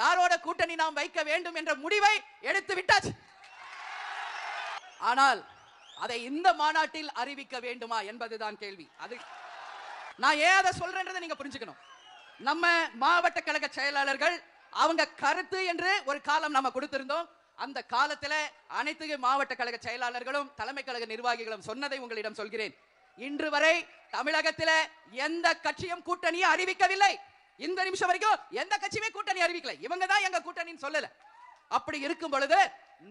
யாரோட கூட்டணி நாம் வைக்க வேண்டும் என்ற முடிவை எடுத்து விட்டாச்சு. ஆனால் அதை இந்த மாநாட்டில் அறிவிக்க வேண்டுமா என்பதுதான் கேள்வி. அது நான் ஏன் அதை சொல்றேன்றதை நீங்க புரிஞ்சுக்கணும். நம்ம மாவட்ட கழக செயலாளர்கள் அவங்க கருத்து என்று ஒரு காலம் நம்ம கொடுத்திருந்தோம். அந்த காலத்துல அனைத்து மாவட்ட கழக செயலாளர்களும் தலைமை கழக நிர்வாகிகளும் சொன்னதை உங்களிடம் சொல்கிறேன். இன்று வரை தமிழகத்தில் எந்த கட்சியும் கூட்டணியை அறிவிக்கவில்லை. இந்த நிமிஷம் வரைக்கும் எந்த கட்சியுமே கூட்டணி அறிவிக்கல. இவங்க தான் எங்க கூட்டணின்னு சொல்லல. அப்படி இருக்கும் பொழுது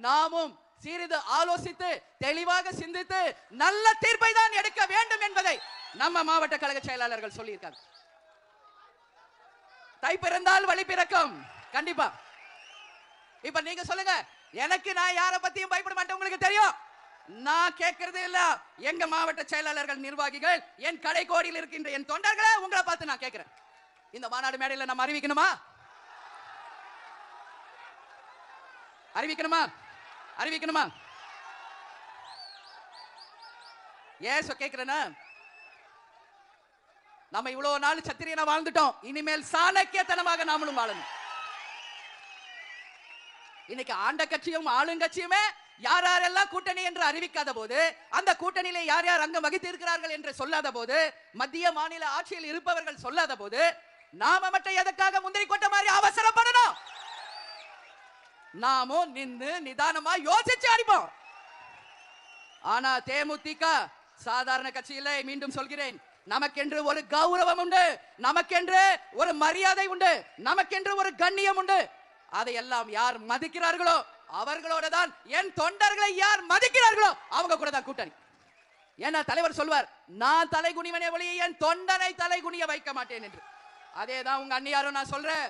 நாமும் சிறிது ஆலோசித்து தெளிவாக சிந்தித்து நல்ல தீர்ப்பை தான் எடுக்க வேண்டும் என்பதை நம்ம மாவட்ட கழக செயலாளர்கள் சொல்லியிருக்காங்க. தை பிறந்தால் வழி பிறக்கும். கண்டிப்பா. இப்ப நீங்க சொல்லுங்க, எனக்கு நான் யாரை பத்தியும் பயப்பட மாட்டேன். உங்களுக்கு தெரியும். நான் கேட்கறது இல்ல. எங்க மாவட்ட செயலாளர்கள் நிர்வாகிகள் என் கடைக்கோடியில் இருக்கின்ற என் தொண்டர்களை உங்களை பார்த்து நான் கேட்கிறேன். இந்த மாநாடு மேடையில் நம்ம அறிவிக்கணுமா? அறிவிக்கணுமா? அறிவிக்கணுமா? ஏன் கேட்கிறேன்னா, நம்ம இவ்வளவு நாள் சத்திரியனா வாழ்ந்துட்டோம். இனிமேல் சாணக்கியத்தனமாக நாமளும் வாழணும். இன்னைக்கு ஆண்ட கட்சியும் ஆளுங்கட்சியுமே யார் யாரெல்லாம் கூட்டணி என்று அறிவிக்காத போது, அந்த கூட்டணியிலே யார் யார் அங்கம் வகித்து இருக்கிறார்கள் என்று சொல்லாத போது, மத்திய மாநில ஆட்சியில் இருப்பவர்கள் சொல்லாத போது, நாம மட்டும் எதற்காக முந்திரி கொட்ட மாதிரி அவசரப்படணும்? நாமும் நின்று நிதானமா யோசிச்சு அடிப்போம். ஆனா தேமுதிக சாதாரண கட்சி இல்லை. மீண்டும் சொல்கிறேன், நமக்கென்று ஒரு கௌரவம் உண்டு, நமக்கென்று ஒரு மரியாதை உண்டு, நமக்கென்று ஒரு கண்ணியம் உண்டு. அதையெல்லாம் யார் மதிக்கிறார்களோ அவர்களோட தான், என் தொண்டர்களை யார் மதிக்கிறார்களோ அவங்க கூட தான் கூட்டணி. ஏன்னா தலைவர் சொல்வார், நான் தலை குனிவனே ஒழிய என் தொண்டனை தலை குனிய வைக்க மாட்டேன் என்று. அதேதான் உங்க அண்ணியாரும் நான் சொல்றேன்.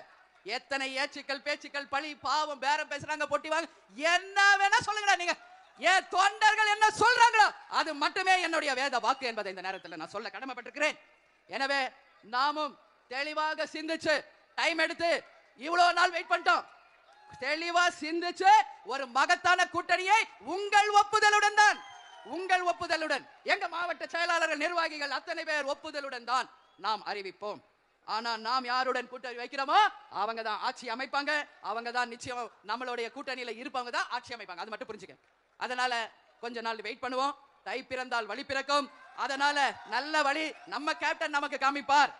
எத்தனை ஏச்சுக்கள் பேச்சுக்கள் பழி பாவம் பேரம் பேசுறாங்க, பொட்டி வாங்க, என்ன வேணா சொல்லுங்க. நீங்க என் தொண்டர்கள் என்ன சொல்றாங்களோ அது மட்டுமே என்னுடைய வேத வாக்கு என்பதை இந்த நேரத்தில் நான் சொல்ல கடமைப்பட்டிருக்கிறேன். எனவே நாமும் தெளிவாக சிந்திச்சு டைம் எடுத்து இவ்வளவு நாள் வெயிட் பண்ணிட்டோம். தெளிவா சிந்திச்சு ஒரு மகத்தான கூட்டணியை உங்கள் ஒப்புதலுடன் தான், உங்கள் ஒப்புதலுடன், எங்க மாவட்ட செயலாளர்கள் நிர்வாகிகள் அத்தனை பேர் ஒப்புதலுடன் தான் நாம் அறிவிப்போம். ஆனா நாம் யாருடன் கூட்டணி வைக்கிறோமோ அவங்க தான் ஆட்சி அமைப்பாங்க. அவங்க தான் நிச்சயம் நம்மளுடைய கூட்டணியில இருப்பவங்க தான் ஆட்சி அமைப்பாங்க. அது மட்டும் புரிஞ்சுக்க. அதனால கொஞ்ச நாள் வெயிட் பண்ணுவோம். தை பிறந்தால் வழி பிறக்கும். அதனால நல்ல வழி நம்ம கேப்டன் நமக்கு காமிப்பார்.